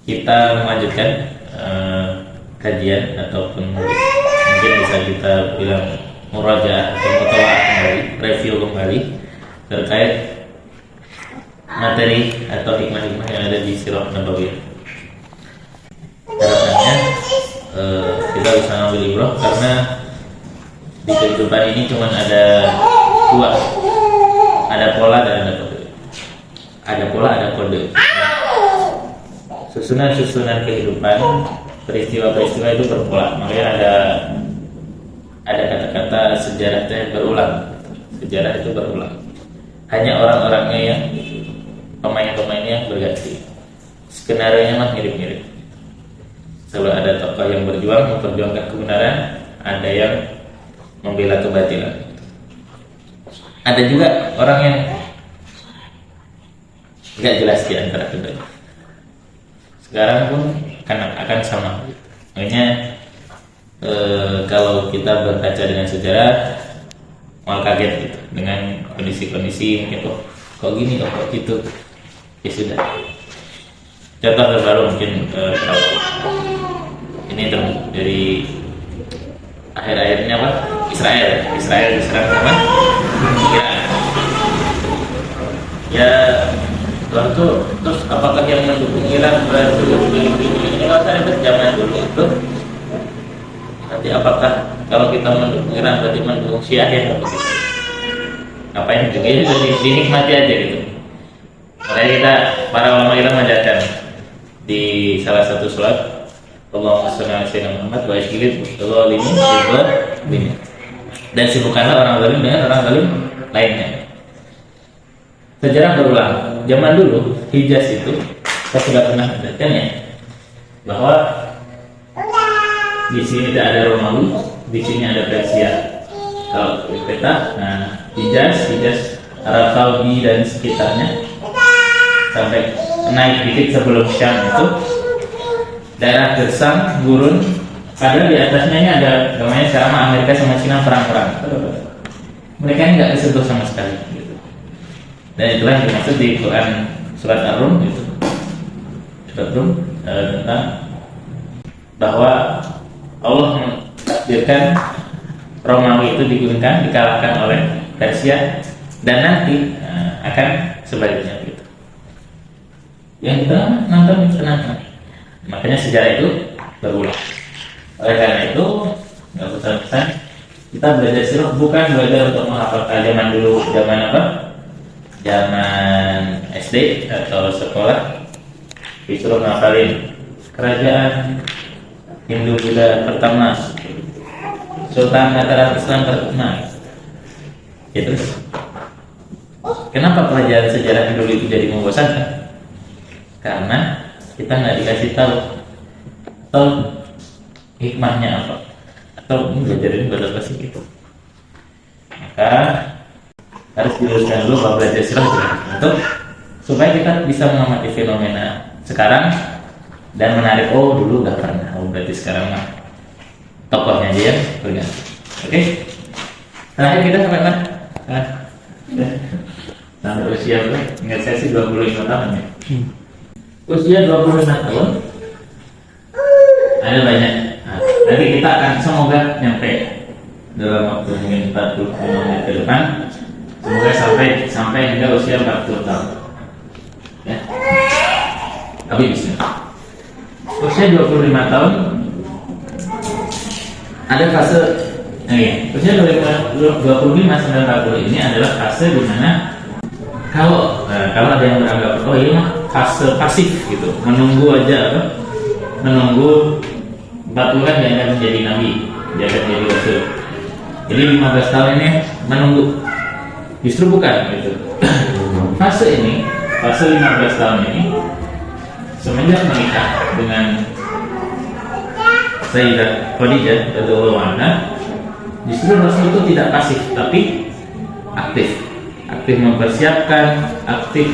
kita melanjutkan kajian ataupun mungkin bisa kita bilang murajaah atau mutalaah kembali, review kembali terkait materi atau hikmah-hikmah yang ada di Sirah Nabawiyah. Harapannya kita bisa ngambil ibrah, karena di kehidupan ini cuma ada dua, ada pola dan ada kode. Ada pola, ada kode. Susunan kehidupan, peristiwa-peristiwa itu berpola. Makanya ada kata-kata sejarah itu berulang. Sejarah itu berulang. Hanya orang-orangnya yang pemain-pemainnya yang berganti. Skenario-nya mah mirip-mirip. Selalu ada tokoh yang berjuang memperjuangkan kebenaran, ada yang membela kebatilan. Ada juga orang yang nggak jelas di antara keduanya. Sekarang pun akan sama. Makanya kalau kita berkaca dengan sejarah, malah kaget gitu dengan kondisi-kondisi mungkin kok gini, kok gitu. Ya sudah. Contoh terbaru mungkin ini dari akhir-akhir ini apa? Israel diserang sama Iran. Ya, terus apakah yang mendukung Iran berarti ini nggak usah ribet zaman dulu itu. Nanti apakah kalau kita mendukung Iran berarti mendukung Syiah ya? Ngapain juga ini dinikmati aja gitu. Makanya kita para ulama Iran menjadikan di salah satu surat Allahumma shalli ala sayyidina Muhammad wa asyhid dzalimin bidzalimin. Dan sibukkanlah orang zalim dengan orang zalim lainnya. Sejarah berulang. Zaman dulu Hijaz itu saya sudah pernah menjelaskannya bahwa di sini tidak ada Romawi, di sini ada Persia. Kalau di peta, nah Hijaz Arab Saudi dan sekitarnya sampai naik dikit sebelum Syam itu daerah gersang, gurun, padahal di atasnya ini ada namanya sama Amerika sama Cina perang-perang. Mereka ini nggak kesentuh sama sekali gitu. Dan itulah yang dimaksud di Quran surat Ar-Rum gitu. Surat Rum tentang bahwa Allah mentakdirkan Romawi itu digunakan dikalahkan oleh Persia dan nanti akan sebaliknya gitu. Yang kita nonton kenapa? Makanya sejarah itu berulang. Oleh karena itu nggak pesan-pesan kita belajar sirah bukan belajar untuk menghafalkan zaman dulu, zaman apa? Zaman SD atau sekolah disuruh ngapalin kerajaan Hindu Buddha pertama, Sultan Mataram Islam pertama. Ya, terus kenapa pelajaran sejarah dulu itu jadi membosankan? Karena kita nggak dikasih tahu atau hikmahnya apa, atau belajarin buat apa sih gitu. Maka harus diluruskan dulu bahwa belajar sirah untuk supaya kita bisa mengamati fenomena sekarang dan menarik, oh dulu nggak pernah, oh berarti sekarang mah tokohnya aja yang berganti. Oke, terakhir kita sampai mana? Sampai usia berapa? Ingat saya sih 25 tahun ya. Usia 25 tahun ada banyak. Nah, nanti kita akan semoga nyampe dalam waktu mungkin 45 menit ke depan. Semoga sampai hingga usia 40 tahun. Ya. Tapi bisa. Usia 25 tahun ada fase usia 25 sampai 40 ini adalah fase di mana kalau ada yang beranggap oh ini mah fase pasif gitu, menunggu aja apa? Menunggu 40 kan dia akan menjadi nabi, dia akan menjadi rasul. Jadi 15 tahun ini menunggu. Justru bukan gitu. Fase 15 tahun ini semenjak menikah dengan Sayyidah Khadijah radhiyallahu anha, justru Rasul itu tidak pasif tapi aktif mempersiapkan, aktif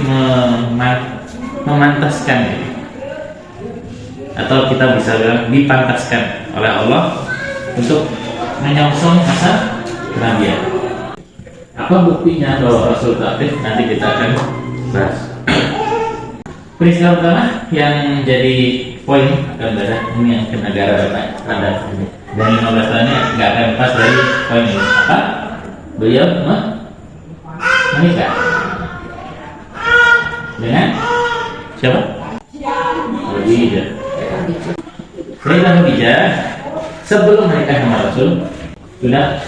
memantaskan gitu. Atau kita bisa bilang dipantaskan oleh Allah untuk menyongsong masa kenabian. Apa buktinya bahwa Rasul itu aktif? Nanti kita akan bahas. Peristiwa pertama yang jadi poin akan berada ini yang ke negara Bapak Radar. Dan 15 tahunnya nggak akan lepas dari poin ini. Apa? Beliau menikah dengan siapa? Khadijah. Sayyidah Khadijah sebelum menikah sama Rasul sudah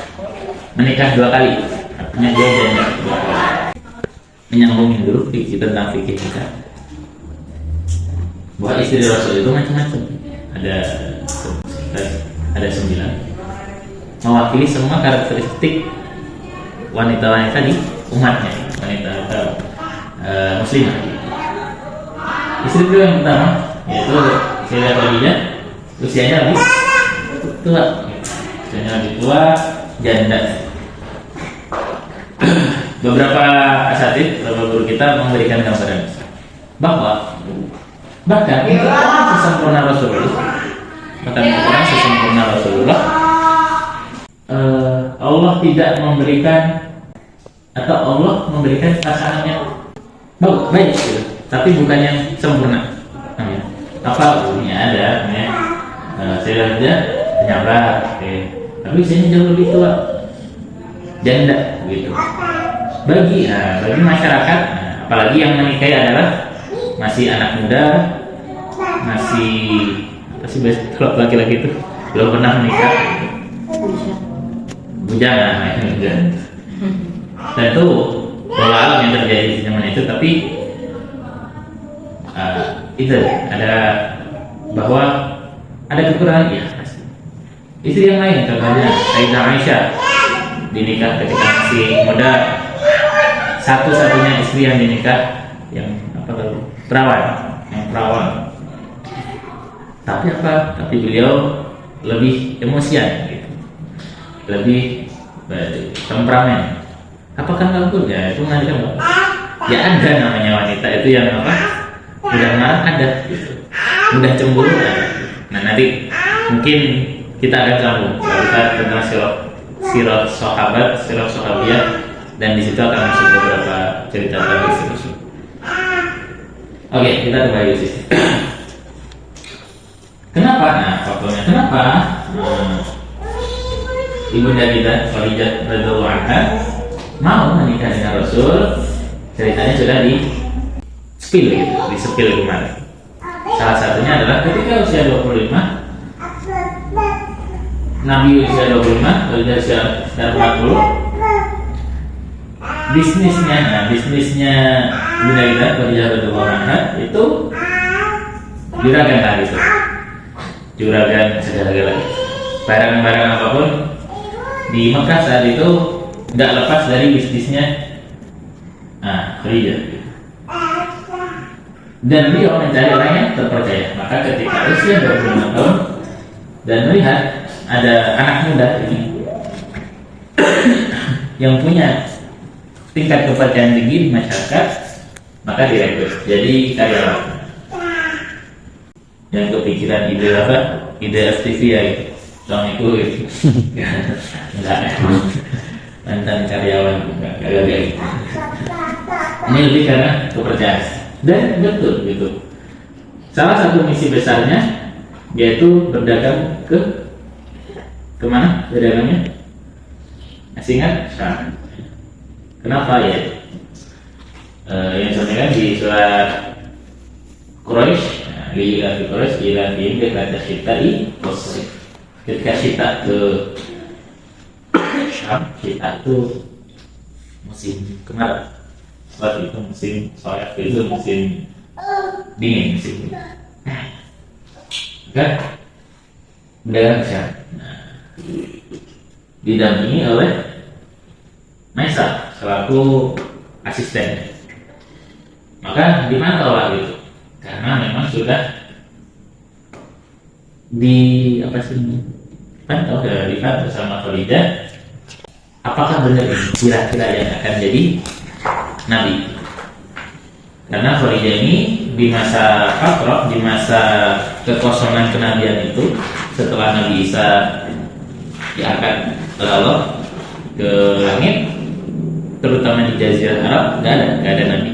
menikah 2 kali. Artinya dia janda 2 kali. Menyambungin dulu tentang fikih kita. Bahwa istri Rasul itu macam-macam. Ada 9. Mewakili semua karakteristik wanita-wanita di umatnya, wanita muslimah. Istri beliau yang pertama yaitu Sayyidah Khadijah, usianya lebih tua, janda. Beberapa asatid, beberapa guru kita memberikan gambaran bahwa bahkan untuk orang sesempurna Rasulullah, Allah tidak memberikan atau Allah memberikan pasangan yang baik gitu, tapi bukan yang sempurna. Apa ini ada saya aja penyabar, tapi usianya jauh lebih tua, janda gitu. Bagi masyarakat, apalagi yang menikahi adalah masih anak muda, masih apa sih kalau laki-laki itu belum pernah menikah, bujangan. Tentu pola alam yang terjadi di zaman itu, tapi itu ada bahwa ada kekurangan ya. Istri yang lain contohnya Sayyidah Aisyah dinikah ketika masih muda, satu-satunya istri yang dinikah yang perawan. Tapi beliau lebih emosian gitu. Lebih temperamen. Apakah nganggur? Ya itu nanti kan ya ada namanya wanita itu yang mudah marah ada gitu. Mudah cemburu ada. Nah nanti mungkin kita akan sambung tentang sirah sahabiah, dan di situ akan masuk beberapa cerita tadi seterusnya. Oke, kita kembali ke sini. Kenapa? Nah, faktornya kenapa ibunda kita Khadijah radhiyallahu anha mau menikah dengan Rasul? Ceritanya sudah di-spill kemarin. Salah satunya adalah ketika usia 25, Nabi usia 25, Khadijah usia 40. Bisnisnya ibunda kita Khadijah radhiyallahu anha itu juragan lah gitu. Juragan segala-galanya. Barang-barang apapun di Mekah saat itu tidak lepas dari bisnisnya Khadijah. Dan beliau mencari orang yang terpercaya. Maka ketika usia 25 tahun dan melihat ada anak muda ini yang punya tingkat kepercayaan tinggi di masyarakat, maka direkrut jadi karyawan. Yang kepikiran ide FTV ya itu suamiku itu enggak mantan karyawan enggak gitu. Ini lebih karena kepercayaan dan betul gitu. Salah satu misi besarnya yaitu berdagang ke mana berdagangnya? Masih ingat? Kenapa ya? Yang disampaikan di surat Quraisy, Lillahi Quraisy ilahi ketika Syita ke Syam, Syita itu musim kemarau. Waktu itu musim soya, itu musim dingin, kan? Berdagang ke Syam. Didampingi oleh Maisa selaku asisten. Maka dimantau lah gitu. Karena memang sudah dipantau bersama Khadijah, apakah benar ini kira-kira yang akan jadi nabi. Karena Khadijah ini di masa fatrah, di masa kekosongan kenabian itu, setelah Nabi Isa diangkat oleh Allah ke langit, terutama di Jazirah Arab, nggak ada nabi.